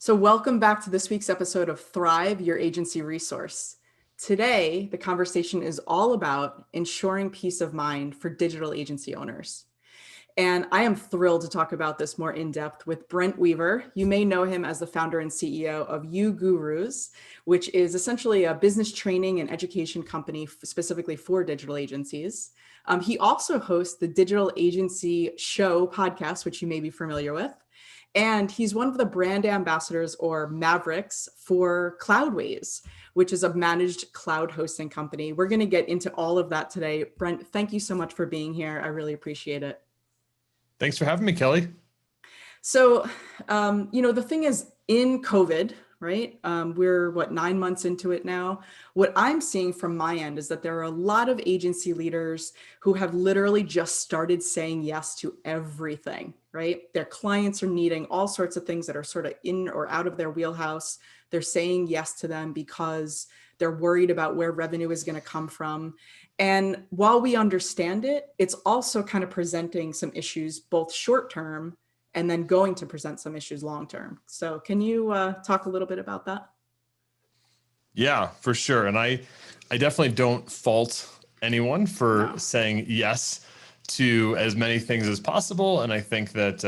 So, welcome back to this week's episode of Thrive, Your Agency Resource. Today, the conversation is all about ensuring peace of mind for digital agency owners. And I am thrilled to talk about this more in depth with Brent Weaver. You may know him as the founder and CEO of You Gurus, which is essentially a business training and education company specifically for digital agencies. He also hosts the Digital Agency Show podcast, which you may be familiar with. And he's one of the brand ambassadors or mavericks for Cloudways, which is a managed cloud hosting company. We're going to get into all of that today. Brent, thank you so much for being here. I really appreciate it. Thanks for having me, Kelly. So, the thing is, in COVID, right? We're 9 months into it now. What I'm seeing from my end is that there are a lot of agency leaders who have literally just started saying yes to everything, right? Their clients are needing all sorts of things that are sort of in or out of their wheelhouse. They're saying yes to them because they're worried about where revenue is going to come from. And while we understand it, it's also kind of presenting some issues, both short term and then going to present some issues long term. So can you talk a little bit about that? Yeah, for sure. And I definitely don't fault anyone for saying yes to as many things as possible. And I think that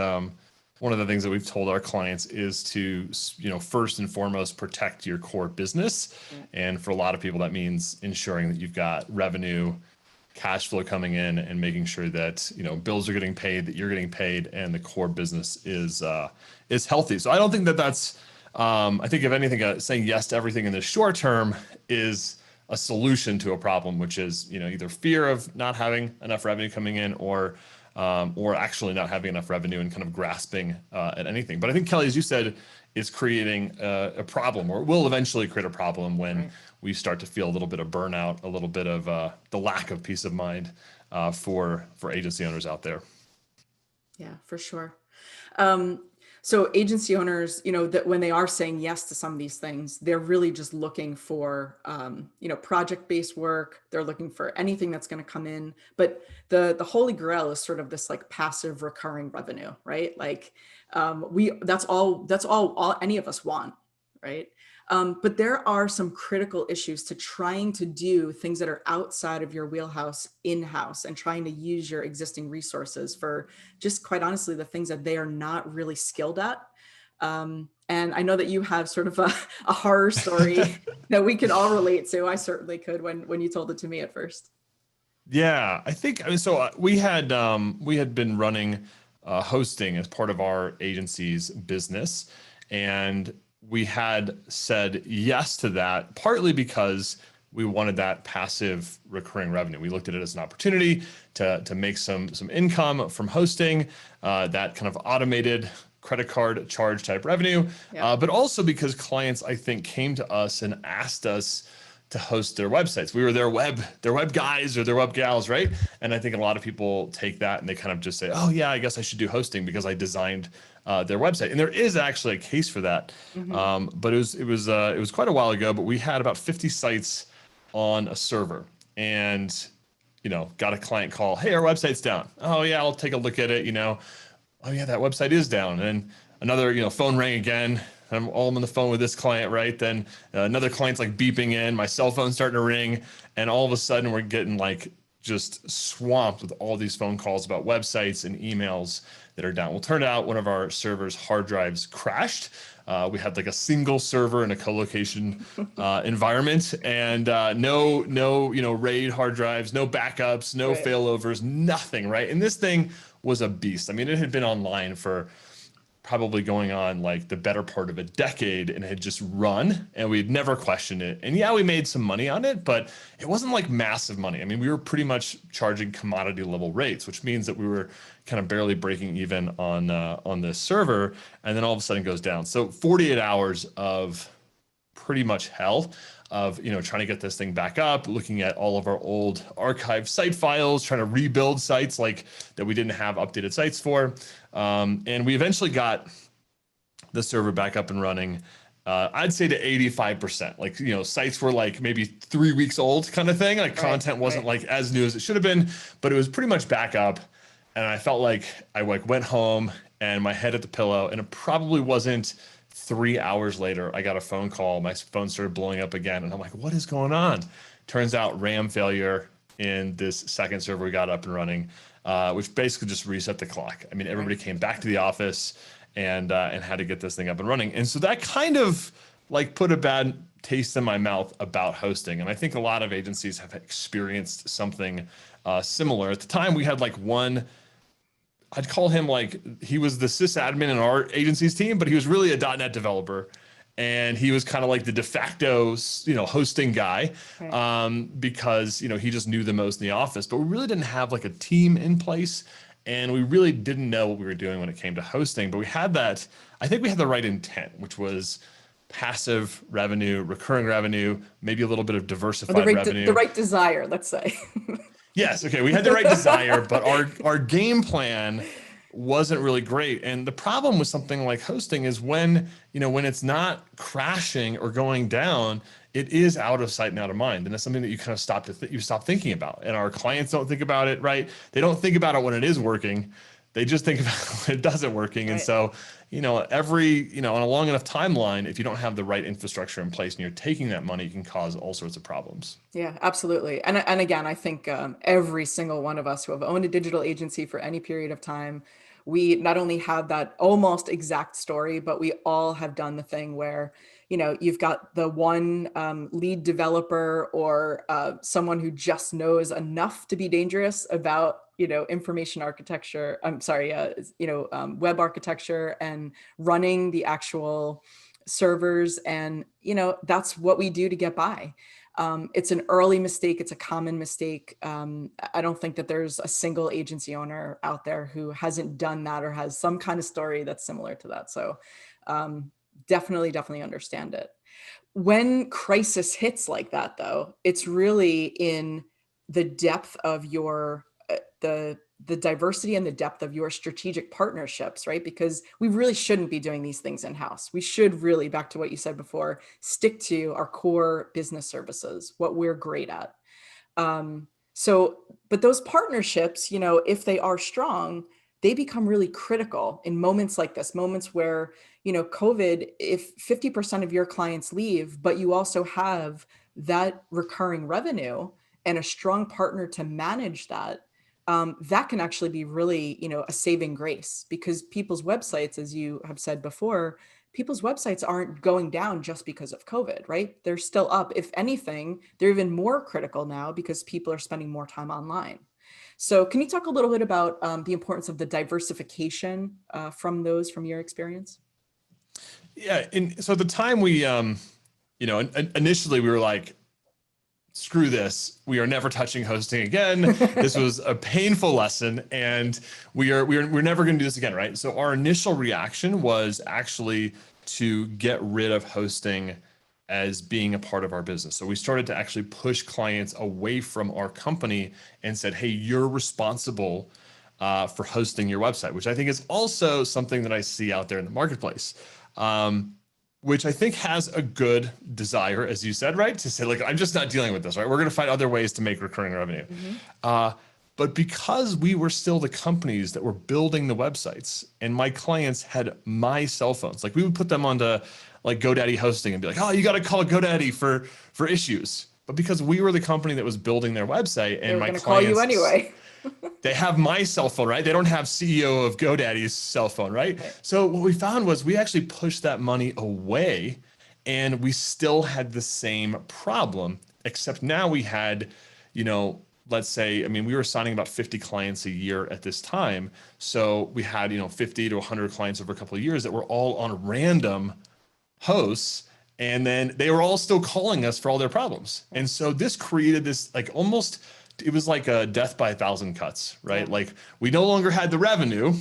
one of the things that we've told our clients is to, first and foremost, protect your core business. And for a lot of people, that means ensuring that you've got revenue, cash flow coming in, and making sure that bills are getting paid, that you're getting paid, and the core business is healthy. So I don't think that that's. I think if anything, saying yes to everything in the short term is a solution to a problem, which is either fear of not having enough revenue coming in, or actually not having enough revenue and kind of grasping at anything. But I think, Kelly, as you said, is creating a problem, or will eventually create a problem when we start to feel a little bit of burnout, a little bit of the lack of peace of mind for agency owners out there. Yeah, for sure. So agency owners, that when they are saying yes to some of these things, they're really just looking for, project-based work. They're looking for anything that's going to come in. But the holy grail is sort of this like passive recurring revenue, right? Like that's all any of us want, right? But there are some critical issues to trying to do things that are outside of your wheelhouse in-house and trying to use your existing resources for just quite honestly the things that they are not really skilled at. And I know that you have sort of a horror story that we can all relate to. I certainly could when you told it to me at first. Yeah, so we had been running hosting as part of our agency's business, and we had said yes to that, partly because we wanted that passive recurring revenue. We looked at it as an opportunity to make some income from hosting, that kind of automated credit card charge type revenue, but also because clients, I think, came to us and asked us to host their websites. We were their web guys or their web gals, right? And I think a lot of people take that and they kind of just say, oh yeah, I guess I should do hosting because I designed their website. And there is actually a case for that. But it was quite a while ago, but we had about 50 sites on a server, and got a client call, hey, our website's down. Oh yeah, I'll take a look at it. Oh yeah, that website is down. And another phone rang again. I'm all on the phone with this client, right? Then another client's like beeping in, my cell phone's starting to ring, and all of a sudden we're getting like just swamped with all these phone calls about websites and emails that are down. Well, turned out one of our server's hard drives crashed. We had like a single server in a co-location environment, and no RAID hard drives, no backups, no failovers, nothing, right? And this thing was a beast. I mean, it had been online for probably going on like the better part of a decade, and had just run, and we'd never questioned it. And yeah, we made some money on it, but it wasn't like massive money. I mean, we were pretty much charging commodity level rates, which means that we were kind of barely breaking even on this server, and then all of a sudden it goes down. So 48 hours of pretty much hell of trying to get this thing back up, looking at all of our old archived site files, trying to rebuild sites like that we didn't have updated sites for, and we eventually got the server back up and running. I'd say to 85%. Like sites were like maybe 3 weeks old, kind of thing. Like content wasn't like as new as it should have been, but it was pretty much back up. And I felt like I went home and my head at the pillow, and it probably wasn't 3 hours later, I got a phone call. My phone started blowing up again. And I'm like, what is going on? Turns out RAM failure in this second server we got up and running, which basically just reset the clock. I mean, everybody Right. came back to the office and had to get this thing up and running. And so that kind of like put a bad taste in my mouth about hosting. And I think a lot of agencies have experienced something similar. At the time, we had like one. I'd call him like he was the sysadmin in our agency's team, but he was really a .NET developer, and he was kind of like the de facto, hosting guy, Right. because he just knew the most in the office. But we really didn't have like a team in place, and we really didn't know what we were doing when it came to hosting. But we had that. I think we had the right intent, which was passive revenue, recurring revenue, maybe a little bit of Or the diversified right, the revenue. right desire, let's say. Yes, okay, we had the right desire, but our game plan wasn't really great. And the problem with something like hosting is when it's not crashing or going down, it is out of sight and out of mind. And that's something that you kind of stop thinking about. And our clients don't think about it, right? They don't think about it when it is working. They just think about it when it doesn't working. And Right. so, on a long enough timeline, if you don't have the right infrastructure in place and you're taking that money, you can cause all sorts of problems. Yeah, absolutely. And again, I think every single one of us who have owned a digital agency for any period of time, we not only have that almost exact story, but we all have done the thing where, you've got the one lead developer or someone who just knows enough to be dangerous about, information architecture. I'm sorry, web architecture and running the actual servers. And, that's what we do to get by. It's an early mistake. It's a common mistake. I don't think that there's a single agency owner out there who hasn't done that or has some kind of story that's similar to that. So definitely understand it. When crisis hits like that, though, it's really in the depth of your the diversity and the depth of your strategic partnerships, right? Because we really shouldn't be doing these things in-house. We should really, back to what you said before, stick to our core business services, what we're great at. But those partnerships, if they are strong, they become really critical in moments like this, moments where, COVID, if 50% of your clients leave, but you also have that recurring revenue and a strong partner to manage that, that can actually be really, a saving grace, because people's websites, as you have said before, people's websites aren't going down just because of COVID, right? They're still up. If anything, they're even more critical now because people are spending more time online. So can you talk a little bit about the importance of the diversification from your experience? Yeah, and so at the time initially we were like, screw this, we are never touching hosting again. This was a painful lesson, and we're never going to do this again, right? So our initial reaction was actually to get rid of hosting as being a part of our business. So we started to actually push clients away from our company and said, hey, you're responsible for hosting your website, which I think is also something that I see out there in the marketplace. Which I think has a good desire, as you said, right? To say, like, I'm just not dealing with this, right? We're going to find other ways to make recurring revenue. But because we were still the companies that were building the websites, and my clients had my cell phones, like we would put them onto like GoDaddy hosting and be like, oh, you got to call GoDaddy for issues. But because we were the company that was building their website, They and were my going to call you clients, anyway. they have my cell phone, right? They don't have CEO of GoDaddy's cell phone, right? Right. So what we found was we actually pushed that money away, and we still had the same problem, except now we had, let's say, I mean, we were signing about 50 clients a year at this time. So we had, 50 to 100 clients over a couple of years that were all on random hosts. And then they were all still calling us for all their problems. And so this created this like almost, it was like a death by a thousand cuts, right? Yeah. Like we no longer had the revenue.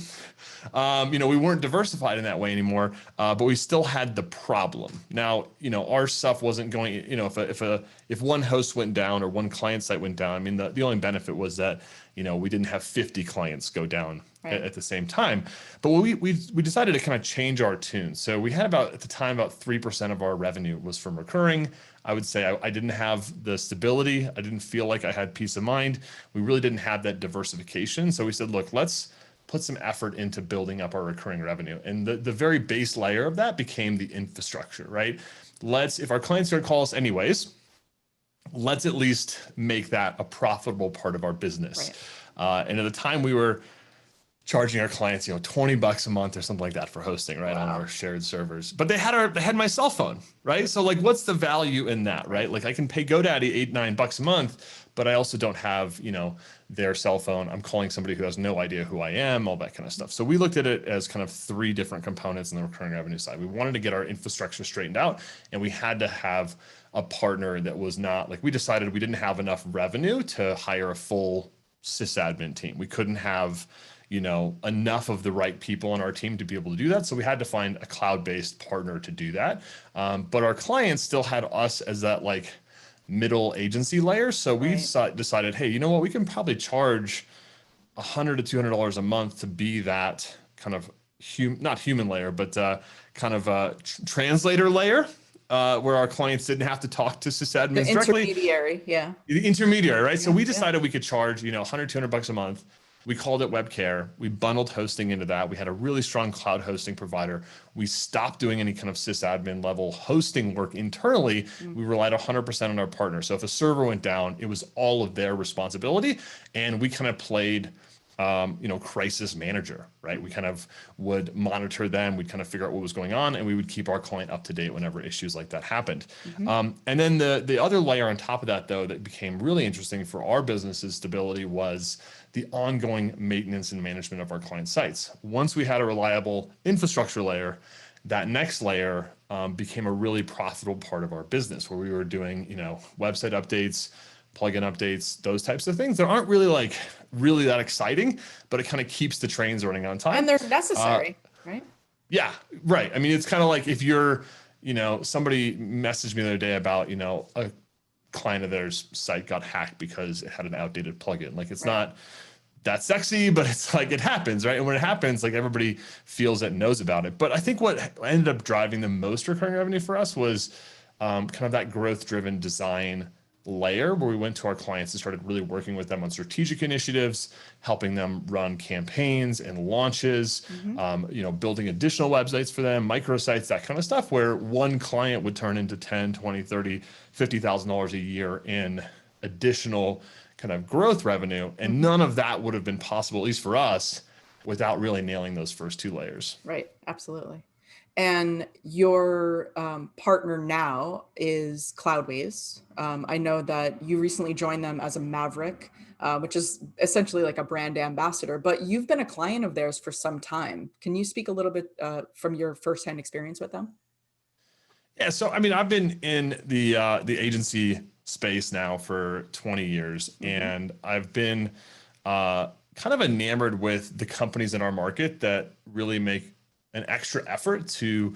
We weren't diversified in that way anymore, but we still had the problem. Now, our stuff wasn't going, if one host went down or one client site went down, I mean, the only benefit was that, we didn't have 50 clients go down Right. at the same time. But we decided to kind of change our tune. So we had at the time, about 3% of our revenue was from recurring. I would say I didn't have the stability. I didn't feel like I had peace of mind. We really didn't have that diversification. So we said, look, let's put some effort into building up our recurring revenue. And the very base layer of that became the infrastructure, right? If our clients are going to call us anyways, let's at least make that a profitable part of our business. Right. And at the time we were charging our clients, $20 a month or something like that for hosting, right, on Wow. our shared servers. But they had my cell phone, right? So like, what's the value in that, right? Like I can pay GoDaddy $8-9 a month, but I also don't have, their cell phone. I'm calling somebody who has no idea who I am, all that kind of stuff. So we looked at it as kind of three different components in the recurring revenue side. We wanted to get our infrastructure straightened out, and we had to have a partner that was not like, we decided we didn't have enough revenue to hire a full sysadmin team. We couldn't have enough of the right people on our team to be able to do that. So we had to find a cloud-based partner to do that. But our clients still had us as that like middle agency layer. So we decided, hey, you know what? We can probably charge $100 to $200 a month to be that kind of not human layer, but kind of a translator layer, where our clients didn't have to talk to The sysadmins directly. intermediary. Yeah. The intermediary, right? So we decided we could charge, $100, $200 a month. We called it WebCare. We bundled hosting into that. We had a really strong cloud hosting provider. We stopped doing any kind of sysadmin level hosting work internally. We relied 100% on our partner. So if a server went down, it was all of their responsibility. And we kind of played crisis manager, right? We kind of would monitor them. We'd kind of figure out what was going on, and we would keep our client up to date whenever issues like that happened. And then the other layer on top of that, though, that became really interesting for our business's stability was the ongoing maintenance and management of our client sites. Once we had a reliable infrastructure layer, that next layer became a really profitable part of our business, where we were doing, website updates, plugin updates, those types of things that aren't really that exciting, but it kind of keeps the trains running on time. And they're necessary, right? Yeah, right. I mean, it's kind of like if you're, somebody messaged me the other day about, a client of theirs site got hacked because it had an outdated plugin. Like it's not that sexy, but it's like it happens, right? And when it happens, like everybody feels it and knows about it. But I think what ended up driving the most recurring revenue for us was kind of that growth-driven design layer, where we went to our clients and started really working with them on strategic initiatives, helping them run campaigns and launches, building additional websites for them, microsites, that kind of stuff, where one client would turn into 10, 20, 30, $50,000 a year in additional kind of growth revenue. And none of that would have been possible, at least for us, without really nailing those first two layers. Right. Absolutely. And your partner now is Cloudways. I know that you recently joined them as a Maverick, which is essentially like a brand ambassador, but you've been a client of theirs for some time. Can you speak a little bit from your firsthand experience with them? Yeah, so I mean, I've been in the agency space now for 20 years, and I've been kind of enamored with the companies in our market that really make an extra effort to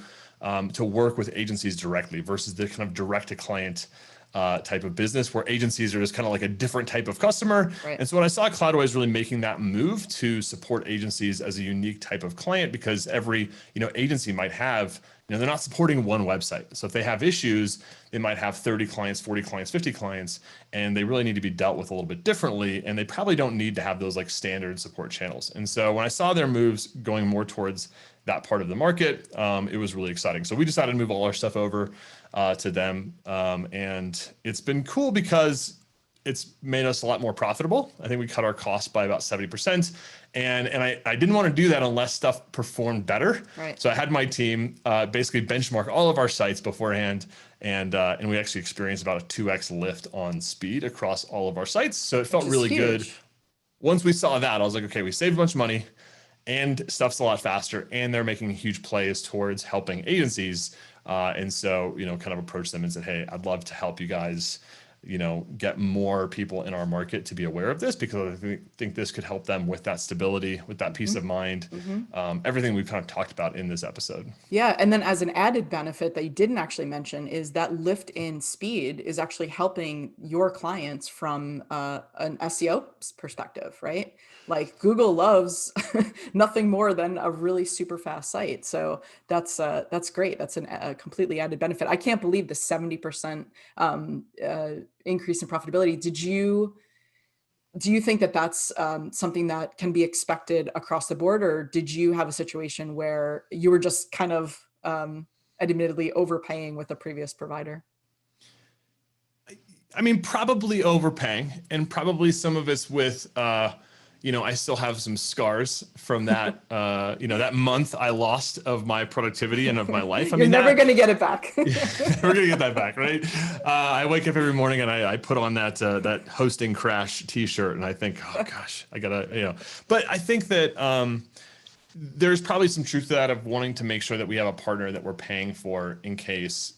work with agencies directly versus the kind of direct to client type of business, where agencies are just kind of like a different type of customer. Right. And so when I saw Cloudways really making that move to support agencies as a unique type of client, because every agency might have, they're not supporting one website. So if they have issues, they might have 30 clients, 40 clients, 50 clients, and they really need to be dealt with a little bit differently. And they probably don't need to have those like standard support channels. And so when I saw their moves going more towards that part of the market, it was really exciting. So we decided to move all our stuff over to them. And it's been cool because it's made us a lot more profitable. I think we cut our costs by about 70%. And I didn't want to do that unless stuff performed better. Right. So I had my team basically benchmark all of our sites beforehand. And we actually experienced about a 2x lift on speed across all of our sites. So it felt really good. Once we saw that, I was like, okay, we saved a bunch of money and stuff's a lot faster, and they're making huge plays towards helping agencies. And so, kind of approached them and said, hey, I'd love to help you guys, get more people in our market to be aware of this, because I think this could help them with that stability, with that peace of mind, everything we've kind of talked about in this episode. Yeah. And then as an added benefit that you didn't actually mention is that lift in speed is actually helping your clients from an SEO perspective, right? Like Google loves nothing more than a really super fast site. So that's great. That's a completely added benefit. I can't believe the 70% increase in profitability. do you think that that's something that can be expected across the board, or did you have a situation where you were just kind of admittedly overpaying with a previous provider? I mean, probably overpaying, and probably some of it's with, I still have some scars from that, that month I lost of my productivity and of my life. I You're mean, never that going to get it back. we're gonna get that back, right? I wake up every morning and I put on that hosting crash T-shirt, and I think, oh gosh, I gotta. But I think that there's probably some truth to that of wanting to make sure that we have a partner that we're paying for in case,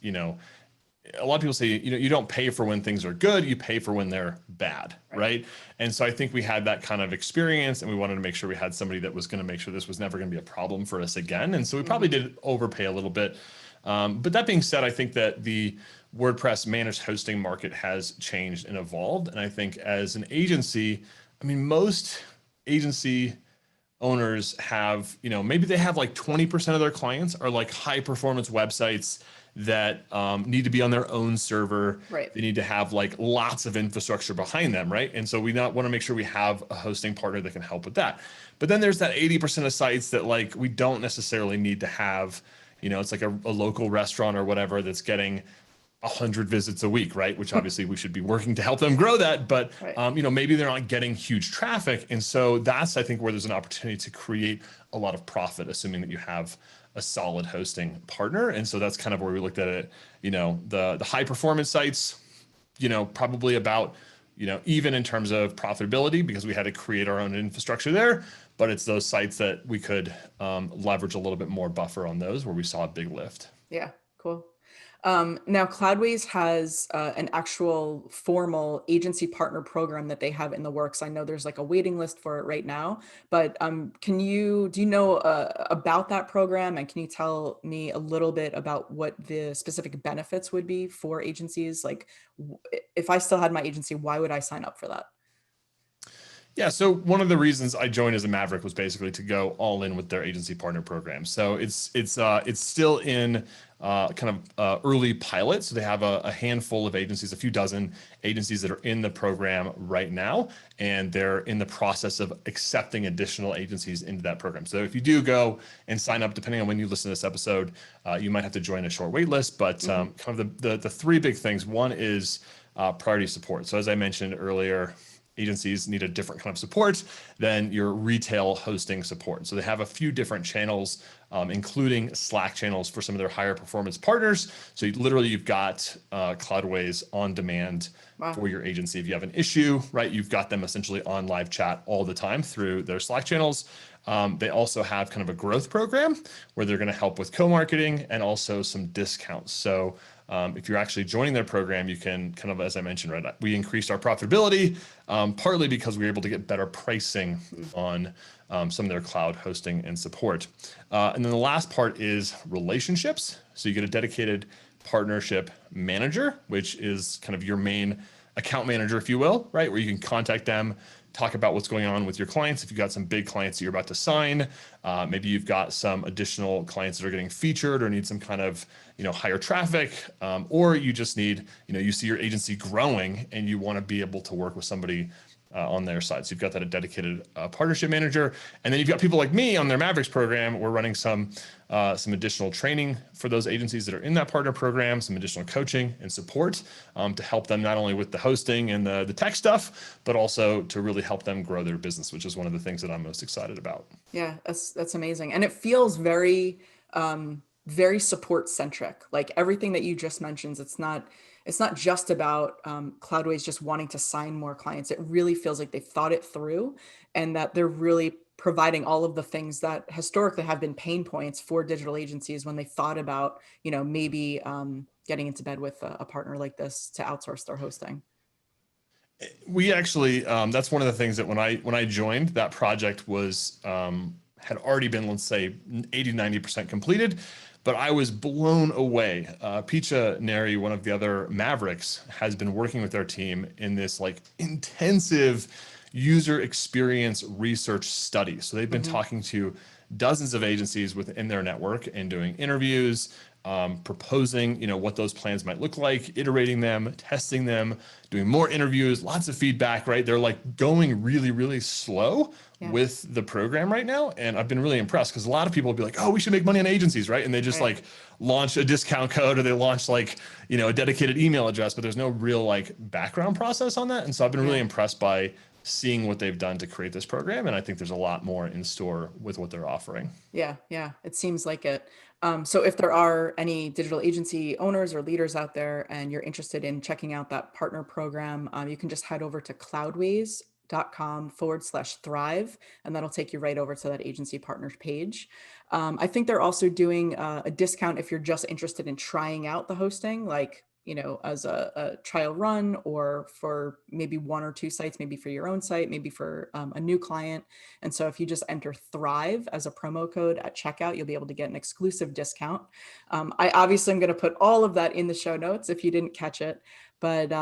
a lot of people say, you don't pay for when things are good, you pay for when they're bad, right? And so I think we had that kind of experience, and we wanted to make sure we had somebody that was going to make sure this was never going to be a problem for us again. And so we probably did overpay a little bit. But that being said, I think that the WordPress managed hosting market has changed and evolved. And I think as an agency, I mean, most agency owners have, maybe they have like 20% of their clients are like high performance websites that need to be on their own server. Right. They need to have like lots of infrastructure behind them, right? And so we not want to make sure we have a hosting partner that can help with that. But then there's that 80% of sites that like we don't necessarily need to have, it's like a local restaurant or whatever that's getting 100 visits a week, right? Which obviously we should be working to help them grow that, but maybe they're not getting huge traffic. And so that's, I think, where there's an opportunity to create a lot of profit, assuming that you have a solid hosting partner. And so that's kind of where we looked at it, the high performance sites, probably about, even in terms of profitability, because we had to create our own infrastructure there, but it's those sites that we could leverage a little bit more buffer on those where we saw a big lift. Yeah, cool. Now, Cloudways has an actual formal agency partner program that they have in the works. I know there's like a waiting list for it right now, but do you know about that program? And can you tell me a little bit about what the specific benefits would be for agencies? Like, if I still had my agency, why would I sign up for that? Yeah, so one of the reasons I joined as a Maverick was basically to go all in with their agency partner program. So it's still in kind of early pilot. So they have a handful of agencies, a few dozen agencies that are in the program right now, and they're in the process of accepting additional agencies into that program. So if you do go and sign up, depending on when you listen to this episode, you might have to join a short wait list. But kind of the three big things. One is priority support. So as I mentioned earlier, agencies need a different kind of support than your retail hosting support. So they have a few different channels, including Slack channels for some of their higher performance partners. So you've got Cloudways on demand for your agency. If you have an issue, right, you've got them essentially on live chat all the time through their Slack channels. They also have kind of a growth program where they're going to help with co-marketing and also some discounts. So if you're actually joining their program, you can kind of, as I mentioned, right, we increased our profitability, partly because we were able to get better pricing on some of their cloud hosting and support. And then the last part is relationships. So you get a dedicated partnership manager, which is kind of your main account manager, if you will, right, where you can contact them, talk about what's going on with your clients. If you've got some big clients that you're about to sign, maybe you've got some additional clients that are getting featured or need some kind of, higher traffic, or you just need, you see your agency growing and you want to be able to work with somebody on their side. So you've got that a dedicated partnership manager. And then you've got people like me on their Mavericks program. We're running some additional training for those agencies that are in that partner program, some additional coaching and support to help them not only with the hosting and the tech stuff, but also to really help them grow their business, which is one of the things that I'm most excited about. Yeah, that's amazing. And it feels very support centric. Like everything that you just mentioned, it's not just about Cloudways just wanting to sign more clients. It really feels like they thought it through and that they're really providing all of the things that historically have been pain points for digital agencies when they thought about, maybe getting into bed with a partner like this to outsource their hosting. We actually, that's one of the things that when I joined, that project was had already been, let's say, 80-90% completed. But I was blown away. Picha Neri, one of the other Mavericks, has been working with our team in this like intensive user experience research study. So they've been talking to dozens of agencies within their network and doing interviews, proposing, what those plans might look like, iterating them, testing them, doing more interviews, lots of feedback, right? They're like going really, really slow Yeah. with the program right now. And I've been really impressed because a lot of people will be like, oh, we should make money on agencies, right? And they just Right. like launch a discount code or they launch like, a dedicated email address, but there's no real like background process on that. And so I've been really Yeah. impressed by seeing what they've done to create this program. And I think there's a lot more in store with what they're offering. Yeah, yeah, it seems like it. So if there are any digital agency owners or leaders out there and you're interested in checking out that partner program, you can just head over to cloudways.com/thrive, and that'll take you right over to that agency partners page. I think they're also doing a discount if you're just interested in trying out the hosting, like as a trial run, or for maybe one or two sites, maybe for your own site, maybe for a new client. And so if you just enter Thrive as a promo code at checkout, you'll be able to get an exclusive discount. I obviously am going to put all of that in the show notes if you didn't catch it. But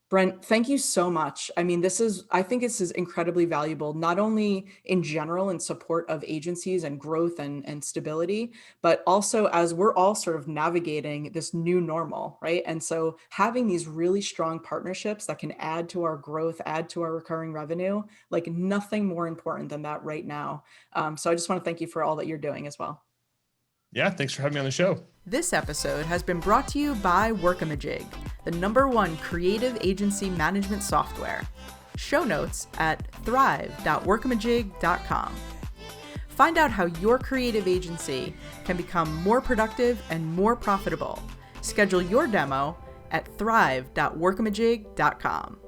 Brent, thank you so much. I mean, I think this is incredibly valuable, not only in general in support of agencies and growth and stability, but also as we're all sort of navigating this new normal, right? And so having these really strong partnerships that can add to our growth, add to our recurring revenue, like nothing more important than that right now. So I just want to thank you for all that you're doing as well. Yeah, thanks for having me on the show. This episode has been brought to you by Workamajig, the #1 creative agency management software. Show notes at thrive.workamajig.com. Find out how your creative agency can become more productive and more profitable. Schedule your demo at thrive.workamajig.com.